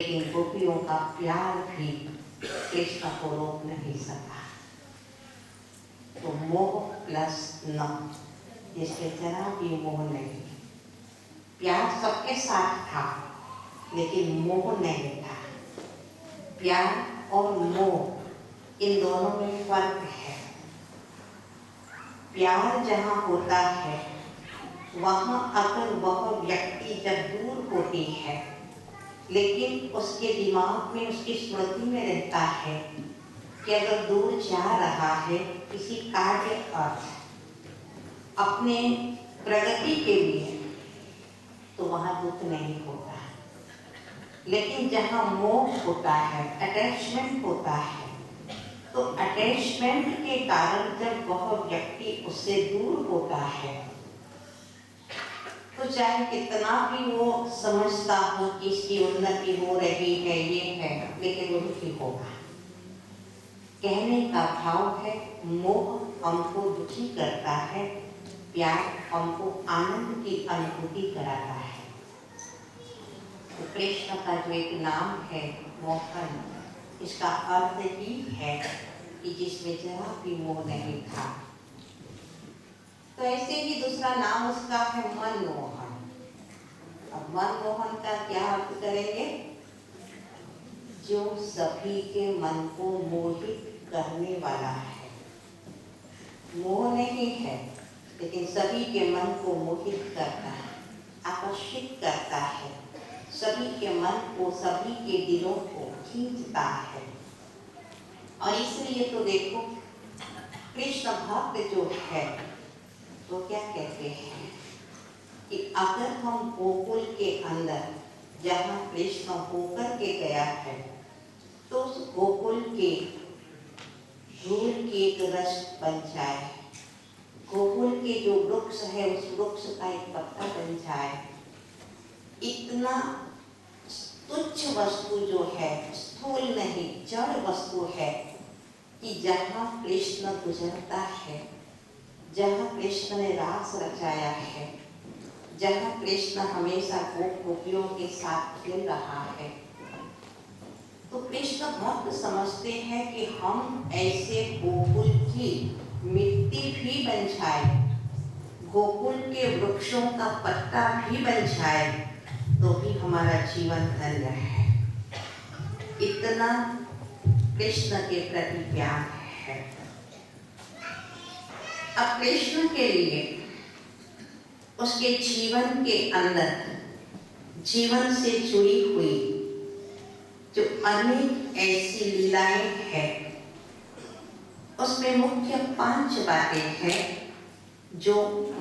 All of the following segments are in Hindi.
लेकिन गोपियों का प्यार भी कृष्ण को रोक नहीं सका। तो मोह प्लस न, जिसके जरा भी मोह नहीं। प्यार सबके साथ था लेकिन मोह नहीं था। प्यार और मोह इन दोनों में फर्क है। प्यार जहाँ होता है वहाँ अगर वह व्यक्ति जब दूर होती है लेकिन उसके दिमाग में, उसकी स्मृति में रहता है कि अगर दूर जा रहा है किसी कार्य अर्थ, अपने प्रगति के लिए, तो वहाँ दुख नहीं होता। लेकिन जहाँ मोह होता है, अटैचमेंट होता है, तो अटैचमेंट के कारण जब वह व्यक्ति उससे दूर होता है तो चाहे कितना भी वो समझता हो कि इसकी उन्नति हो रही है, ये है, लेकिन वो दुखी होगा। कहने का भाव है मोह हमको दुखी करता है, प्यार हमको आनंद की अनुभूति कराता है। तो कृष्ण का जो एक नाम है मोहन, इसका अर्थ ही है कि जिसमें जरा भी मोह नहीं था। तो ऐसे ही दूसरा नाम उसका है मनमोहन। अब मनमोहन का क्या अर्थ करेंगे? जो सभी के मन को मोहित करने वाला है। मोह नहीं है लेकिन सभी के मन को मोहित करता है, आकर्षित करता है, सभी के मन को, सभी के दिलों को खींचता है। और इसलिए तो देखो कृष्ण भक्त जो है तो क्या कहते हैं कि अगर हम गोकुल के अंदर जहाँ कृष्ण होकर के गया है तो उस गोकुल के धूल की एक रस बन जाए, गोकुल के जो वृक्ष है उस वृक्ष का एक पत्ता बन जाए, इतना तुच्छ वस्तु जो है, स्थूल नहीं जड़ वस्तु है कि जहाँ कृष्ण गुजरता है, जहाँ कृष्ण ने रास रचाया है, जहाँ कृष्ण हमेशा गोपियों के साथ खेल रहा है, तो कृष्ण भक्त समझते हैं कि हम ऐसे गोकुल की मिट्टी भी बन जाए, गोकुल के वृक्षों का पत्ता भी बन जाए तो भी हमारा जीवन धन्य है। इतना कृष्ण के प्रति प्यार है। अब कृष्ण के लिए उसके जीवन के अंदर, जीवन से जुड़ी हुई जो अनेक ऐसी लीलाएं हैं, उसमें मुख्य 5 बातें हैं जो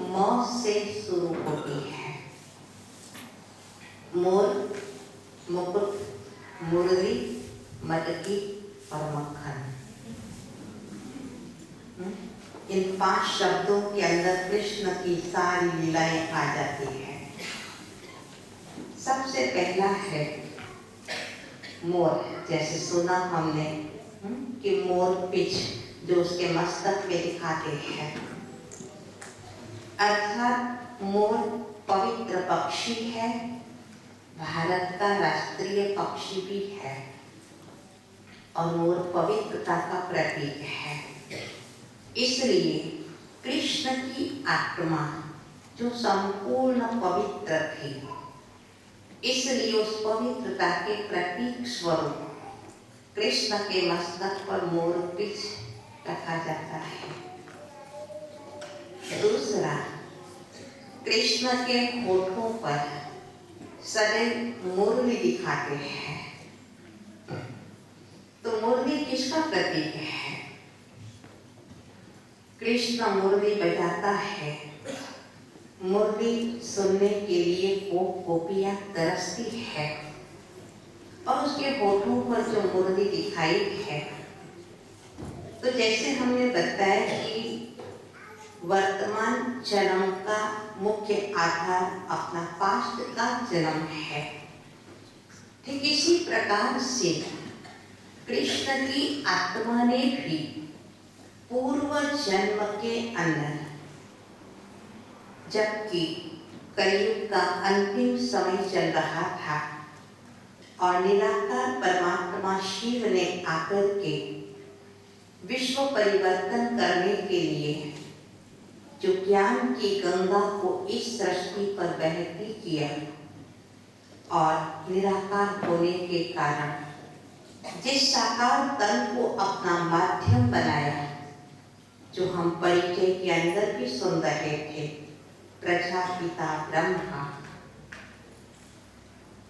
म से शुरू होती है। मोर, मुकुट, मुरली, मटकी और मक्खन। इन 5 शब्दों के अंदर कृष्ण की सारी लीलाएं आ जाती हैं। सबसे पहला है मोर। जैसे सुना हमने कि मोर पिच जो उसके मस्तक पे दिखाते हैं, अर्थात मोर पवित्र पक्षी है, भारत का राष्ट्रीय पक्षी भी है और मोर पवित्रता का प्रतीक है। इसलिए कृष्ण की आत्मा जो संपूर्ण पवित्र थी, इसलिए उस पवित्रता के प्रतीक स्वरूप कृष्ण के मस्तक पर मोर पिच रखा जाता है। दूसरा, कृष्ण के होठों पर सदैव मुरली दिखाते हैं। तो मुरली किसका प्रतीक है? कृष्ण मुरली बजाता है, मुरली सुनने के लिए वो गोपियां तरसती है और उसके होठों पर जो मुरली दिखाई है, तो जैसे हमने बताया कि वर्तमान जन्म का मुख्य आधार अपना पास्ट का जन्म है, ठीक इसी प्रकार से कृष्ण की आत्मा ने भी पूर्व जन्म के अंदर, जबकि कलयुग का अंतिम समय चल रहा था, और निराकार परमात्मा शिव ने आकर के विश्व परिवर्तन करने के लिए जो ज्ञान की गंगा को इस सृष्टि पर बहती किया और निराकार होने के कारण जिस साकार तन को अपना माध्यम बनाया, जो हम परिचय के अंदर भी सुन रहे थे, प्रजापिता ब्रह्मा,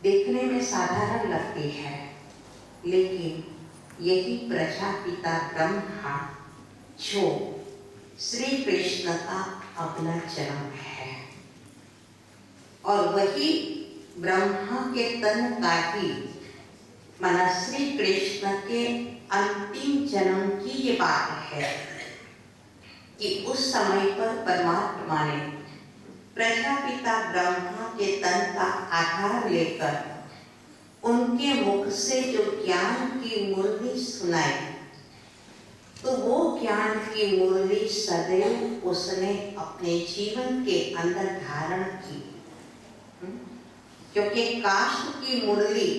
देखने में साधारण लगती है, लेकिन यही प्रजापिता ब्रह्मा जो श्री कृष्ण का अपना जन्म है और वही ब्रह्मा के तन का ही माना श्री कृष्ण के अंतिम जन्म की ये बात है कि उस समय पर परमात्मा ने प्रजापिता ब्रह्मा के तन का आधार लेकर उनके मुख से जो ज्ञान की मुरली सुनाई, तो वो ज्ञान की मुरली सदैव उसने अपने जीवन के अंदर धारण की। क्योंकि काष्ठ की मुरली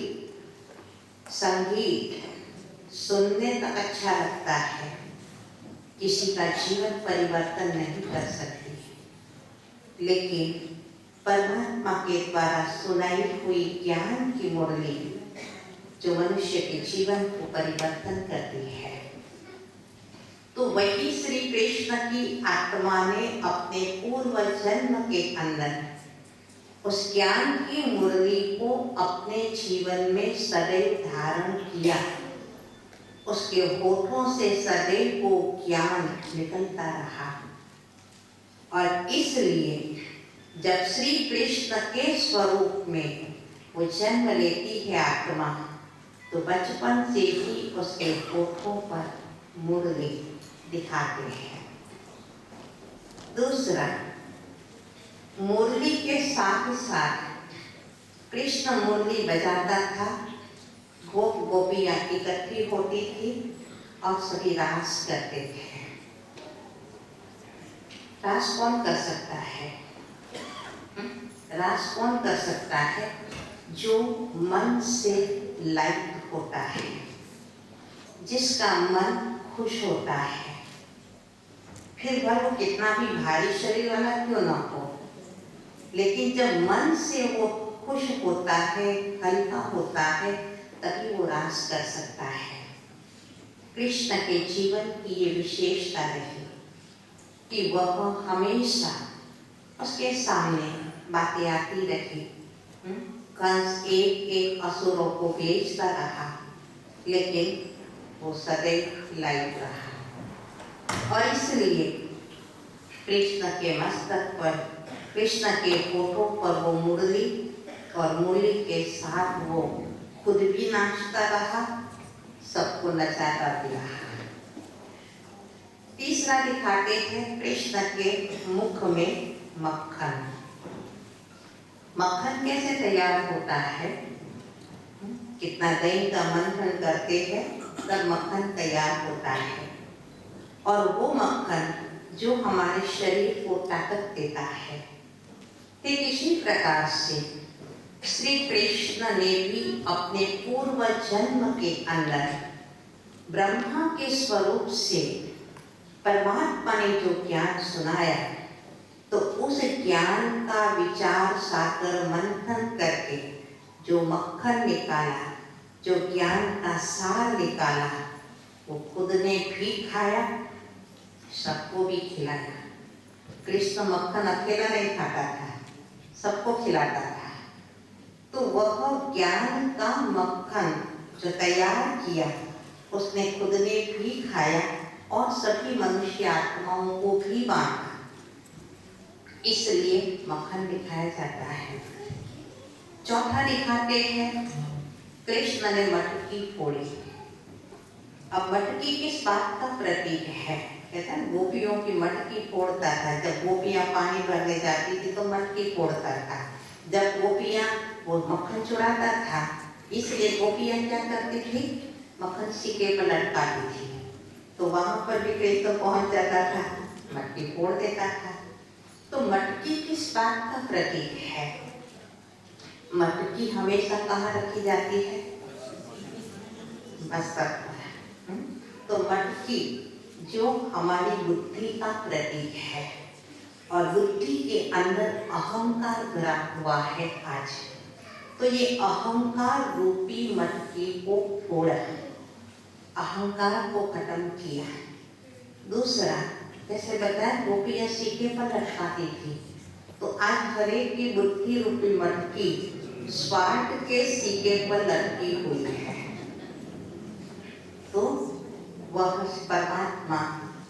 संगीत सुनने तक अच्छा लगता है, किसी का जीवन परिवर्तन नहीं कर सकती, लेकिन परमात्मा के द्वारा सुनाई हुई ज्ञान की मुरली जो मनुष्य के जीवन को परिवर्तन करती है, तो वही श्री कृष्ण की आत्मा ने अपने पूर्व जन्म के अंदर उस ज्ञान की मुरली को अपने जीवन में सदैव धारण किया। उसके होठों से सदैव वो ज्ञान निकलता रहा और इसलिए जब श्री कृष्ण के स्वरूप में वो जन्म लेती है आत्मा, तो बचपन से ही उसके होठों पर मुरली दिखाते हैं। दूसरा, मुरली के साथ साथ कृष्ण मुरली बजाता था, गोप गोपियां इकट्ठी होती थी और सभी रास करते थे। रास कौन कर सकता है? रास कौन कर सकता है? जो मन से लाइट होता है, जिसका मन खुश होता है, फिर वह वो कितना भी भारी शरीर वाला क्यों ना हो, लेकिन जब मन से वो खुश होता है, हल्का होता है, तभी वो रास कर सकता है। कृष्ण के जीवन की ये विशेषता रही कि वह हमेशा उसके सामने बातें आती रही। कंस एक एक असुरों को बेचता रहा, लेकिन वो सदैव लाइव रहा और इसलिए कृष्ण के मस्तक पर, कृष्ण के होठों पर वो मुरली और मुरली के साथ वो खुद भी नाचता रहा, सबको नचाता भी रहा। तीसरा दिखाते हैं कृष्ण के मुख में मक्खन। मक्खन कैसे तैयार होता है? कितना दही का मंथन करते हैं तब मक्खन तैयार होता है, और वो मक्खन जो हमारे शरीर को ताकत देता है। ठीक इसी प्रकार से श्री कृष्ण ने भी अपने पूर्व जन्म के अंदर ब्रह्मा के स्वरूप से परमात्मा ने जो ज्ञान सुनाया, तो उस ज्ञान का विचार सागर मंथन करके जो मक्खन निकाला, जो ज्ञान का सार निकाला, वो खुद ने भी खाया, सबको भी खिलाया। कृष्ण मक्खन अकेला नहीं खाता था, सबको खिलाता था। तो वह ज्ञान का मक्खन जो तैयार किया, उसने खुद ने भी खाया और सभी मनुष्य आत्माओं को भी बांटा, इसलिए मक्खन दिखाया जाता है। चौथा दिखाते हैं कृष्ण ने मटकी फोड़ी। अब मटकी किस बात का प्रतीक है? कहता है गोपियों की मटकी फोड़ता था। जब गोपियां पानी भरने जाती थी तो मटकी फोड़ता था। जब गोपियां वो मक्खन चुराता था, इसलिए गोपियां क्या करती थी? मक्खन सिक्के पर लटकाती थी। तो वहां पर भी कृष्ण पहुंच जाता था, मटकी फोड़ देता था। तो मटकी किस बात का प्रतीक है? मटकी हमेशा कहाँ रखी जाती है? मस्तक पर। तो मटकी जो हमारी बुद्धि का प्रतीक है और बुद्धि के अंदर अहंकार भरा हुआ है आज, तो ये अहंकार रूपी मटकी को फोड़ा, अहंकार को खत्म किया। दूसरा, जैसे बताया गोपियां सीखे पर लटकाती थी, तो आज हरेक की बुद्धि रूपी मटकी स्वार्थ के सीखे पर लटकी हुई है। तो वह परमात्मा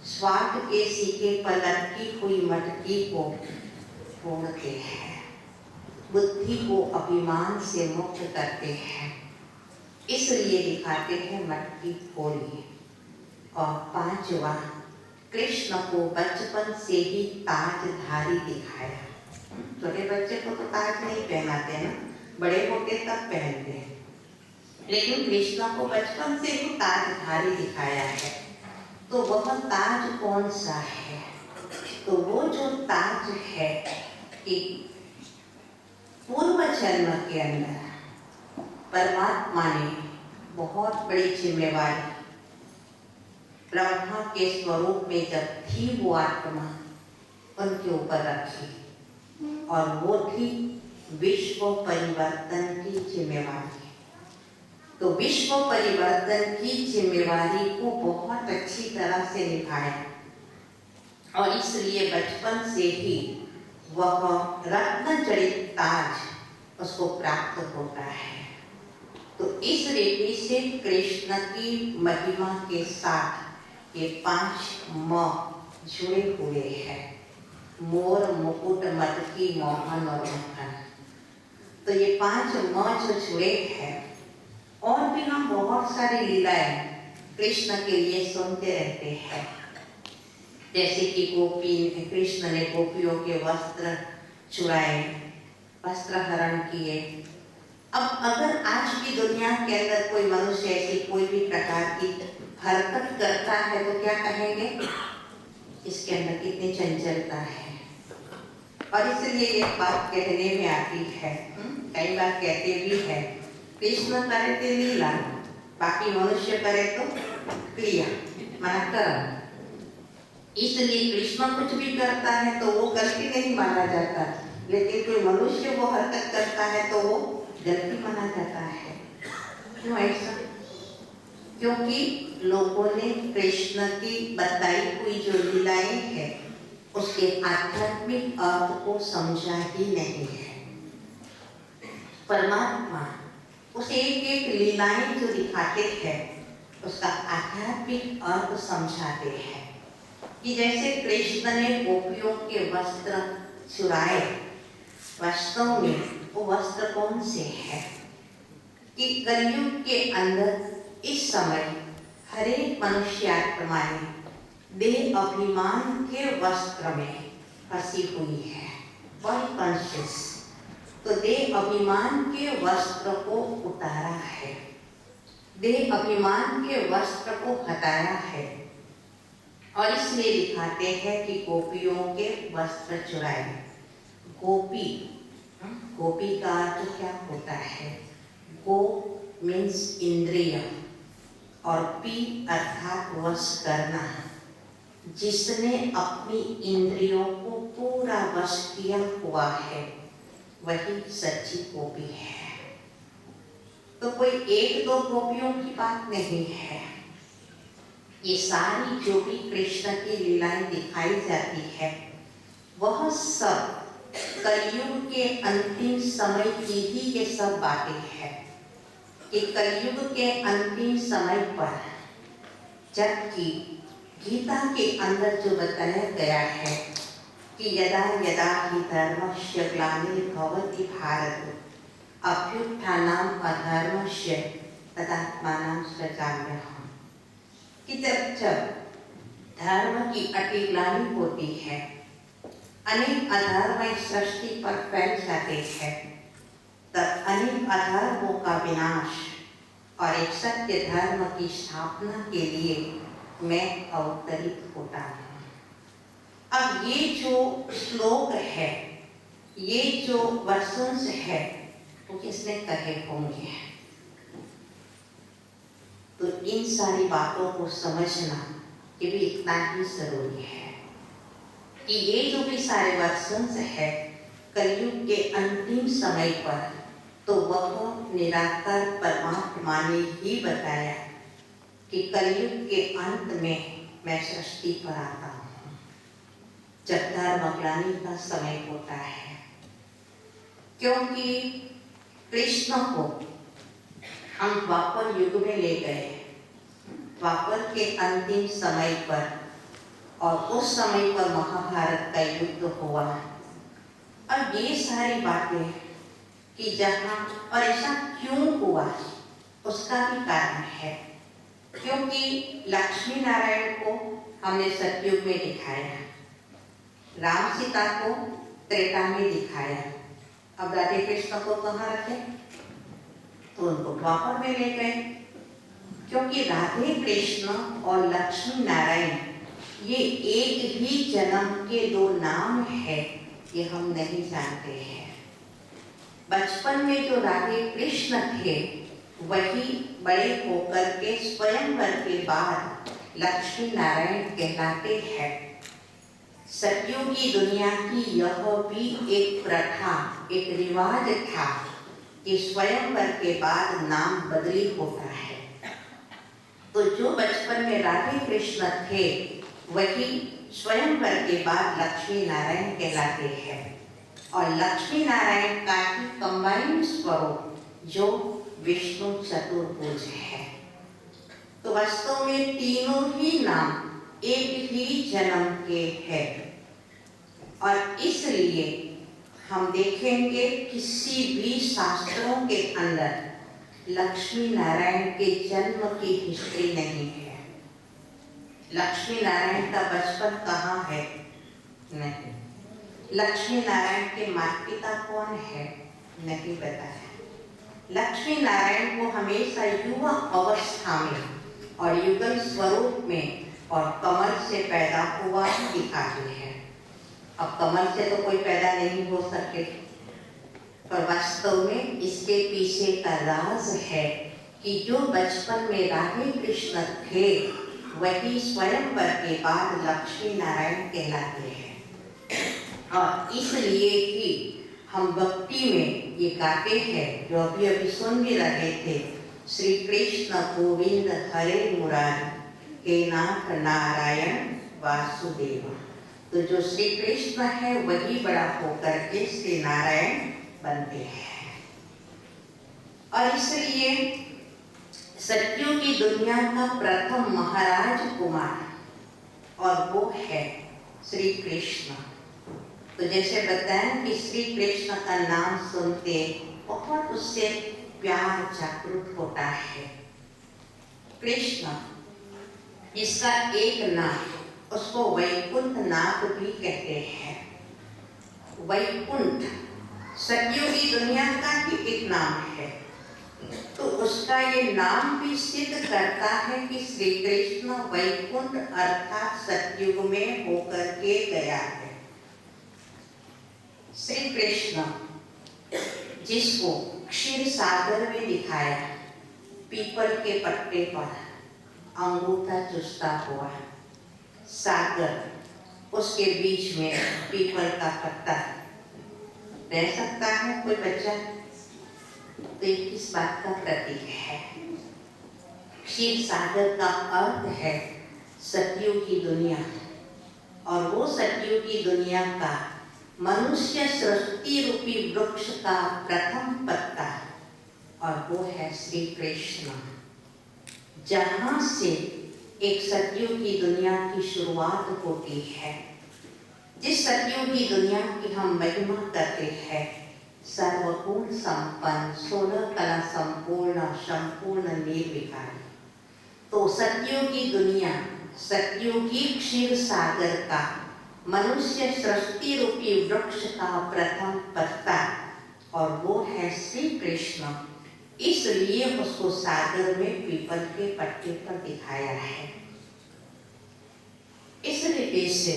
स्वार्थ के सीखे पर लटकी हुई मटकी को फोड़ते हैं, बुद्धि को अभिमान से मुक्त करते हैं, इसलिए दिखाते हैं मटकी फोड़िए। और पांचवा, कृष्ण को बचपन से ही ताजधारी दिखाया। छोटे बच्चे को तो ताज नहीं पहनाते ना, बड़े होते तब पहनते हैं, लेकिन कृष्ण को बचपन से ही ताजधारी दिखाया है। तो वह ताज कौन सा है? तो वो जो ताज है कि पूर्व जन्म के अंदर परमात्मा ने बहुत बड़ी जिम्मेवारी ब्रह्मा के स्वरूप में जब थी वो आत्मा उनके ऊपर रखी, और वो थी विश्व परिवर्तन की जिम्मेवारी। तो विश्व परिवर्तन की जिम्मेवारी को बहुत अच्छी तरह से निभाया, और इसलिए बचपन से ही वह रत्न जड़ित ताज उसको प्राप्त होता है। तो इस रीति से कृष्ण की महिमा के साथ ये 5 म जुड़े हुए हैं, मोर, मुकुट, मटकी, मोहन और मक्खन। तो ये 5 म जो जुड़े हैं, और भी हम बहुत सारी लीलाएं कृष्ण के लिए सुनते रहते हैं। जैसे कि कृष्ण ने गोपियों के वस्त्र चुराए, वस्त्र हरण किए। अब अगर आज की दुनिया के अंदर कोई मनुष्य ऐसी कोई भी प्रकार की हरकत करता है तो क्या कहेंगे? इसके अंदर कितनी चंचलता है। और इसलिए एक बात कहने में आती है, कई बार कहते भी है, कृष्ण करे तो लीला, बाकी मनुष्य करे तो क्रिया, माना कर्म। इसलिए कृष्ण कुछ भी करता है तो वो गलती नहीं माना जाता, लेकिन कोई मनुष्य वो हरकत करता है तो वो गलती माना जाता है। क्यों ऐसा? क्योंकि लोगों ने कृष्ण की बताई हुई जो लीलाएं हैं उसके आध्यात्मिक अर्थ को समझा ही नहीं है। परमात्मा उस एक एक लीलाएं जो दिखाते हैं उसका आध्यात्मिक अर्थ समझाते हैं। कि जैसे कृष्ण ने गोपियों के वस्त्र चुराए, वास्तव में वो वस्त्र कौन से है? कि कलयुग के अंदर इस समय हर एक मनुष्यात्माएं देह अभिमान के वस्त्र में फंसी हुई है, बड़ी कॉन्शियस। तो देह अभिमान के वस्त्र को उतारा है, देह अभिमान के वस्त्र को हटाया है, और इसलिए दिखाते हैं कि गोपियों के वस्त्र चुराए। गोपी, गोपी का अर्थ क्या होता है? गो मीन्स इंद्रिय, और पी अर्थात वश करना। जिसने अपनी इंद्रियों को पूरा वश किया हुआ है वही सच्ची गोपी है। तो कोई एक दो गोपियों की बात नहीं है, ये सारी जो भी कृष्ण की लीलाएं दिखाई जाती है वह सब कलयुग के अंतिम समय की ही ये सब बातें हैं। कि कलयुग के अंतिम समय पर, जबकि गीता के अंदर जो बताया गया है कि यदा यदा हि धर्मस्य ग्लानिर्भवति भारत अभ्युत्थानम् अधर्मस्य तदात्मानं सृजाम्यहम्। कि जब जब धर्म की अति ग्लानि होती है, अनेक अधर्म इस सृष्टि पर फैल जाते हैं, तब अनेक अधर्मों का विनाश और एक सत्य धर्म की स्थापना के लिए मैं अवतरित होता हूँ। अब ये जो श्लोक है, ये जो वर्षंस है, वो किसने कहे होंगे। तो इन सारी बातों को समझना ये भी इतना ही जरूरी है कि ये जो भी सारे वर्षंस है कलयुग के अंतिम समय पर, तो वह निराकार परमात्मा ने ही बताया कि कलयुग के अंत में मैं सृष्टि पर आता हूँ, जब धर्मग्लानि का समय होता है। क्योंकि कृष्ण को हम द्वापर युग में ले गए, द्वापर के अंतिम समय पर, और उस समय पर महाभारत का युद्ध हुआ। और ये सारी बातें कि जहाँ और ऐसा क्यों हुआ उसका भी कारण है, क्योंकि लक्ष्मी नारायण को हमने सतयुग में दिखाया, राम सीता को त्रेता में दिखाया, अब राधे कृष्ण को कहाँ रखे, तो उनको द्वापर में ले गए। क्योंकि राधे कृष्ण और लक्ष्मी नारायण ये एक ही जन्म के दो नाम है, ये हम नहीं जानते हैं। बचपन में जो राधे कृष्ण थे वही बड़े होकर के स्वयंवर के बाद लक्ष्मी नारायण कहलाते हैं। सतयुग की दुनिया की यह भी एक प्रथा, एक रिवाज था कि स्वयंवर के बाद नाम बदली होता है। तो जो बचपन में राधे कृष्ण थे वही स्वयंवर के बाद लक्ष्मी नारायण कहलाते हैं, और लक्ष्मी नारायण का ही कंबाइंड स्वरूप जो विष्णु चतुर्भुज है। तो वास्तव में तीनों ही नाम एक ही जन्म के हैं, और इसलिए हम देखेंगे किसी भी शास्त्रों के अंदर लक्ष्मी नारायण के जन्म की हिस्ट्री नहीं है। लक्ष्मी नारायण का बचपन कहाँ है, नहीं। लक्ष्मी नारायण के माता पिता कौन है, नहीं पता है। लक्ष्मी नारायण को हमेशा युवा अवस्था में और युगल स्वरूप में और कमल से पैदा हुआ ही दिखाते हैं। अब कमल से तो कोई पैदा नहीं हो सके, पर वास्तव में इसके पीछे का राज है कि जो बचपन में राधे कृष्ण थे वही स्वयंवर के बाद लक्ष्मी नारायण कहलाते हैं। और इसलिए ही हम भक्ति में ये गाते हैं, जो अभी अभी सुन भी रहे थे, श्री कृष्ण गोविंद हरे मुरारी, हे नाथ नारायण वासुदेव। तो जो श्री कृष्ण है वही बड़ा होकर के श्री नारायण बनते हैं। और इसलिए सतयुग की दुनिया का प्रथम महाराज कुमार और वो है श्री कृष्ण। तो जैसे बताएं कि श्री कृष्ण का नाम सुनते बहुत उससे प्यार जागृत होता है। कृष्ण इसका एक नाम, उसको वैकुंठ नाथ भी कहते हैं। वैकुंठ सतयुग की दुनिया का ही एक नाम है, तो उसका ये नाम भी सिद्ध करता है कि श्री कृष्ण वैकुंठ अर्थात सतयुग में होकर के गया है। श्री कृष्ण जिसको क्षीर सागर में दिखाया, पीपल के पत्ते पर अंगूठा चुसता हुआ सागर, उसके बीच में पीपल का पत्ता रह सकता है कोई बच्चा? तो ये किस बात का प्रतीक है? क्षीर सागर का अर्थ है सतयुग की दुनिया, और वो सतयुग की दुनिया का मनुष्य सृष्टि रूपी वृक्ष का प्रथम पत्ता, और वो है श्री कृष्ण। जहाँ से एक सतयुग की दुनिया की शुरुआत होती है, जिस सतयुग की दुनिया की हम महिमा करते हैं, सर्वगुण संपन्न, 16 कला संपूर्ण, संपूर्ण निर्विकारी। तो सतयुग की दुनिया, सतयुगी क्षीर सागर का मनुष्य सृष्टि रूपी वृक्ष का प्रथम पत्ता, और वो है श्री कृष्ण। इसलिए उसको सागर में पीपल के पत्ते पर दिखाया है। इस रीति से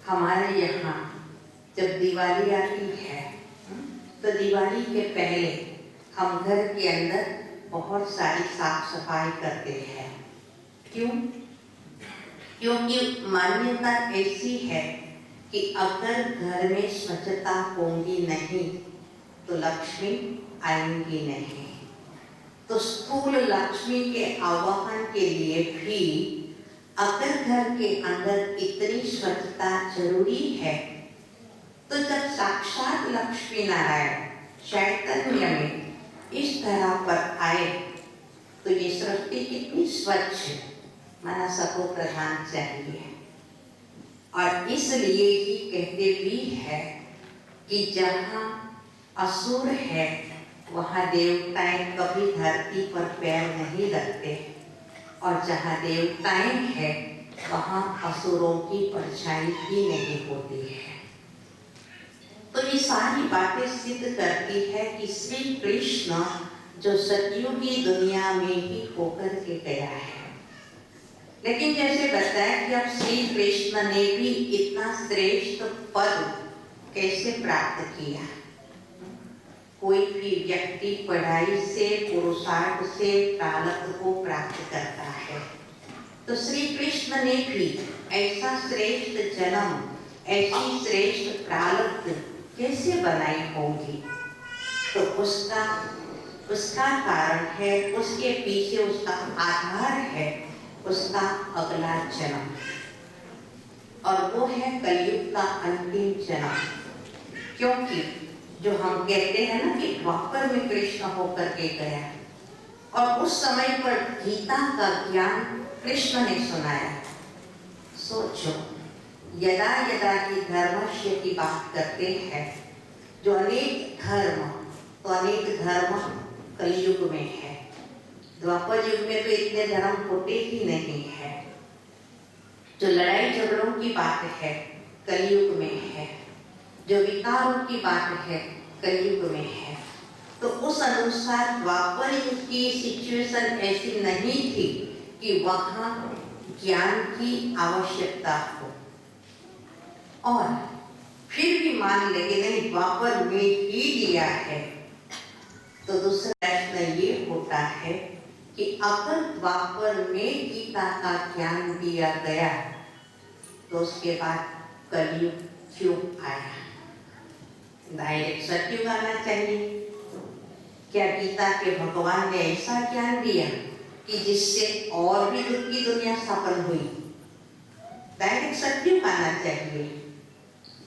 हमारे यहाँ जब दिवाली आती है तो दिवाली के पहले हम घर के अंदर बहुत सारी साफ सफाई करते हैं। क्यों? क्योंकि मान्यता ऐसी है कि अगर घर में स्वच्छता होगी नहीं तो लक्ष्मी आएंगी नहीं। तो स्थूल लक्ष्मी के आवाहन के लिए भी अगर घर के अंदर इतनी स्वच्छता जरूरी है, तो जब साक्षात लक्ष्मी नारायण चैतन्य में इस तरह पर आए तो ये सृष्टि कितनी स्वच्छ माना सबको प्रधान चाहिए। और इसलिए ही कहते भी है कि जहाँ असुर है वहाँ देवताएं कभी धरती पर पैर नहीं रखते, और जहाँ देवताएं हैं वहाँ असुरों की परछाई भी नहीं होती है। तो ये सारी बातें सिद्ध करती है कि श्री कृष्ण जो सतयुगी दुनिया में ही होकर के गया है। लेकिन जैसे बताया कि अब श्री कृष्ण ने भी इतना श्रेष्ठ पद कैसे प्राप्त किया। कोई भी व्यक्ति पढ़ाई से, पुरुषार्थ से प्रारब्ध को प्राप्त करता है। तो श्री कृष्ण ने भी ऐसा श्रेष्ठ जन्म, ऐसी श्रेष्ठ प्रारब्ध कैसे बनाई होगी। तो उसका कारण है, उसके पीछे उसका आधार है उसका अगला जन्म, और वो है कलयुग का अंतिम जन्म। क्योंकि जो हम कहते हैं ना कि द्वापर में कृष्ण होकर के गया, और उस समय पर गीता का ज्ञान कृष्ण ने सुनाया। सोचो, यदा यदा की धर्मस्य की बात करते हैं, जो अनेक धर्म, तो अनेक धर्म कलयुग में है। द्वापर युग में तो इतने धर्म होते ही नहीं है। जो लड़ाई झगड़ों की बात है कलयुग में है, जो विकारों की बात है कलयुग में है। तो उस अनुसार द्वापर युग की सिचुएशन ऐसी नहीं थी कि वहाँ ज्ञान की आवश्यकता हो। और फिर भी मान लेंगे नहीं द्वापर में ही दिया है, तो दूसरा प्रश्न ये होता है कि अगर द्वापर में गीता का ज्ञान दिया गया तो उसके बाद कलयुग क्यों आया? डायरेक्ट सतयुग आना चाहिए। क्या गीता के भगवान ने ऐसा ज्ञान दिया कि जिससे और भी दुख की दुनिया स्थापन हुई? डायरेक्ट सतयुग आना चाहिए।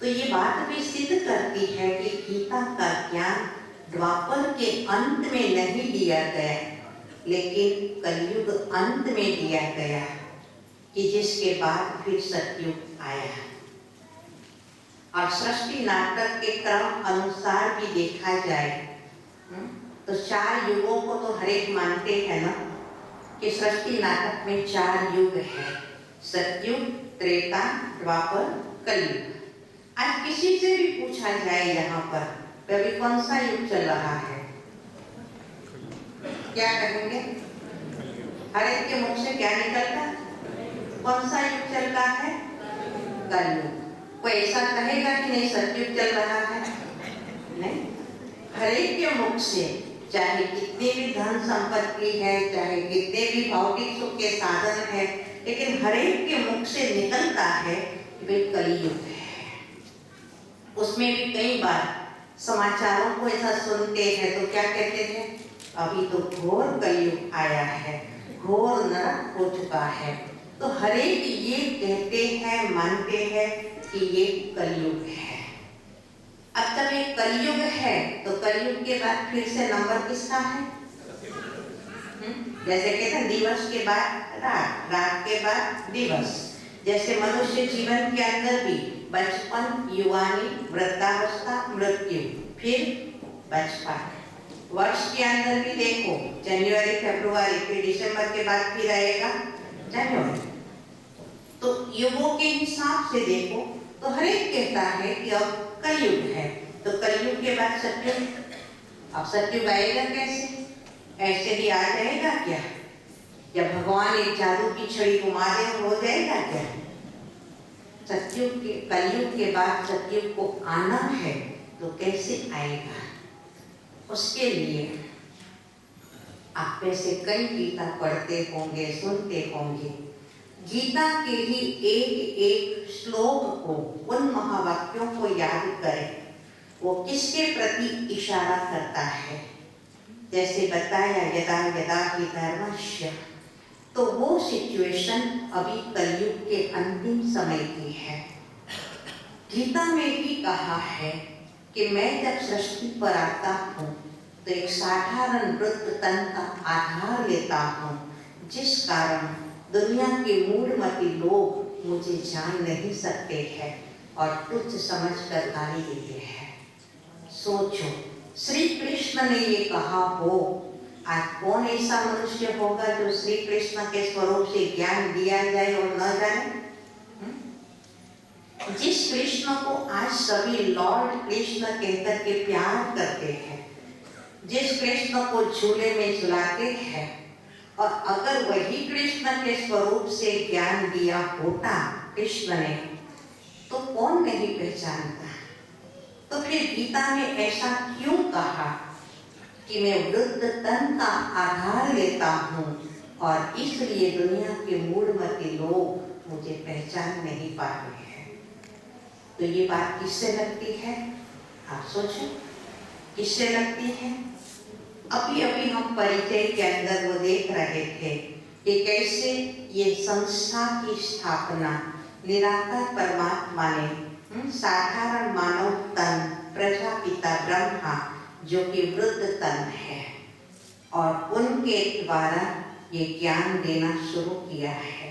तो ये बात भी सिद्ध करती है कि गीता का ज्ञान द्वापर के अंत में नहीं दिया गया, लेकिन कलयुग अंत में दिया गया, कि जिसके बाद फिर सतयुग आया। और सृष्टि नाटक के क्रम अनुसार भी देखा जाए तो 4 युगों को तो हरेक मानते हैं ना, कि सृष्टि नाटक में 4 युग है, सतयुग, त्रेता, द्वापर, कलयुग। आज किसी से भी पूछा जाए यहाँ पर अभी कौन सा युग चल रहा है, क्या कहेंगे? हर एक के मुख से क्या निकलता? कौन सा युग चल रहा है? कलयुग। कोई ऐसा कहेगा कि नहीं सतयुग चल रहा है? नहीं। हर एक के मुख से, चाहे कितनी भी धन संपत्ति है, चाहे कितने भी भौतिक सुख के साधन है, लेकिन हर एक के मुख से निकलता है कि भाई कलयुग है। उसमें भी कई बार समाचारों को ऐसा सुनते हैं तो क्या कहते हैं? अभी तो घोर कलयुग आया है, घोर नरक हो चुका है। तो हर एक ये कहते हैं, मानते हैं कि ये कलयुग है। अब जब ये कलयुग है तो कलयुग के बाद फिर से नंबर किसका है? जैसे कहते हैं दिवस के बाद रात, रात के बाद दिवस। जैसे मनुष्य जीवन के अंदर भी बचपन, युवानी, वृद्धावस्था, मृत्यु, फिर बचपन। वर्ष के अंदर भी देखो जनवरी, फरवरी, फिर दिसंबर के बाद फिर आएगा जनवरी। तो युगों के हिसाब से देखो तो हर एक कहता है कि अब कलयुग है, तो कलयुग के बाद सतयुग। अब सतयुग आएगा कैसे? ऐसे ही आ जाएगा क्या? जब भगवान एक जादू की छड़ी घुमा दे हो जाएगा क्या? सतयुग के, कलयुग के बाद सतयुग को आना है तो कैसे आएगा? उसके लिए आप में से कई गीता पढ़ते होंगे, सुनते होंगे। गीता के ही एक एक श्लोक को, उन महावाक्यों को याद करें, वो किसके प्रति इशारा करता है। जैसे बताया यदा यदा हि धर्मस्य, तो वो सिचुएशन अभी कलयुग के अंतिम समय की है। गीता में भी कहा है कि मैं जब सृष्टि पर आता हूँ तो एक साधारण वृत्त तन का आधार लेता हूँ, जिस कारण दुनिया के मूढ़मती लोग मुझे जान नहीं सकते हैं और तुच्छ समझकर गाली देते हैं। सोचो, श्री कृष्ण ने ये कहा हो, आज कौन ऐसा मनुष्य होगा जो श्री कृष्ण के स्वरूप से ज्ञान दिया जाए और न जाने। जिस कृष्ण को आज सभी लॉर्ड कृष्ण कहकर के प्यार करते हैं, जिस कृष्ण को झूले में झुलाते हैं, और अगर वही कृष्ण के स्वरूप से ज्ञान दिया होता कृष्ण ने, तो कौन नहीं पहचानता। तो फिर गीता में ऐसा क्यों कहा कि मैं वृद्ध तन का आधार लेता हूँ और इसलिए दुनिया के मूढ़मती लोग मुझे पहचान नहीं पा रहे हैं। तो ये बात किससे लगती है, आप सोचो, किससे लगती है। अभी अभी हम परिचय के अंदर वो देख रहे थे कि कैसे ये संस्था की स्थापना निराकार परमात्मा ने साधारण मानव तन, प्रजापिता ब्रह्मा जो कि वृद्ध तन है, और उनके द्वारा ये ज्ञान देना शुरू किया है।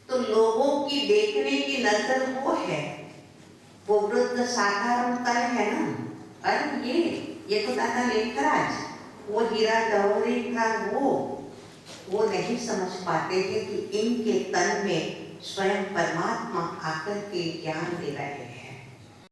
तो लोगों की देखने की नजर वो है, वो वृद्ध साधारण तन है ना। अरे ये तो दादा लेखराज, वो हीरा जवाहरी का वो नहीं समझ पाते थे कि इनके तन में स्वयं परमात्मा आकर के ज्ञान दे रहे हैं।